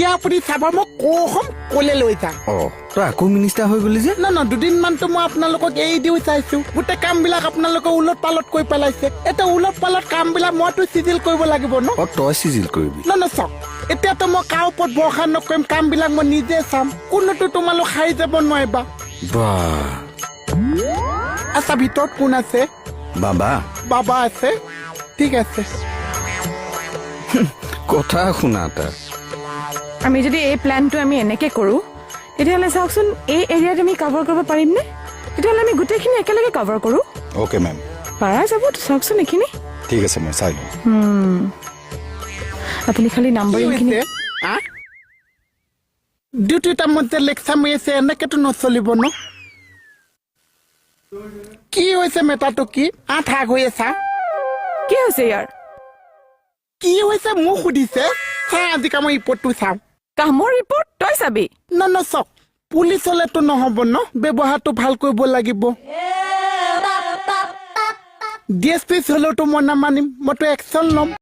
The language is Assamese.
এতিয়া আপুনি চাব মই কখন কলে লৈ যাম তই আকৌ মিনিষ্টাৰ হৈ গলি যে না দুদিনমানতো মই আপোনালোকক এৰি দিও চাইছো গোটেই কামবিলাক আপোনালোকে উলট পালট কৰি পেলাইছে এতিয়া উলট পালট কামবিলাক মইতো চিজিল কৰিব লাগিব ন তই চিজিল কৰিবি না চাওক এতিয়াতো মই কাৰ ওপৰত ভৰসা নকৰিম কামবিলাক মই নিজে চাম কোনোতো তোমালোক হাৰি যাব নোৱাৰিবা আচ্ছা ভিতৰত কোন আছে বাবা আছে ঠিক আছে কথা শুনা তাৰ আমি যদি এই প্ল্যানটো আমি এনেকে কৰো তেতিয়াহ'লে চাওকচোন এই এৰিয়াত আমি কভাৰ কৰিব পাৰিম নে তেতিয়াহ'লে আমি গোটেইখিনি একেলগে কভাৰ কৰো ওকে মেম পাৰা যাব চাওকচোন এইখিনি ঠিক আছে মই চাই লওঁ আপুনি খালি নাম্বাৰিংখিনি ডিউটি টাইমত যে লেকচাৰ মাৰি আছে এনেকেতো নচলিব ন কি হৈছে মেটাৰটো কি আঠ হৈ আছা কি হৈছে ইয়াৰ কি হৈছে মোক সুধিছে চা আজি কামৰ ৰিপৰ্টটো চাওঁ কামৰ ৰিপৰ্ট তই চাবি না চাওক পুলিচ হলেতো নহব ন ব্যৱহাৰটো ভাল কৰিব লাগিব ডিএছপি হলেওতো মই নামানিম মইতো একশ্যন ল'ম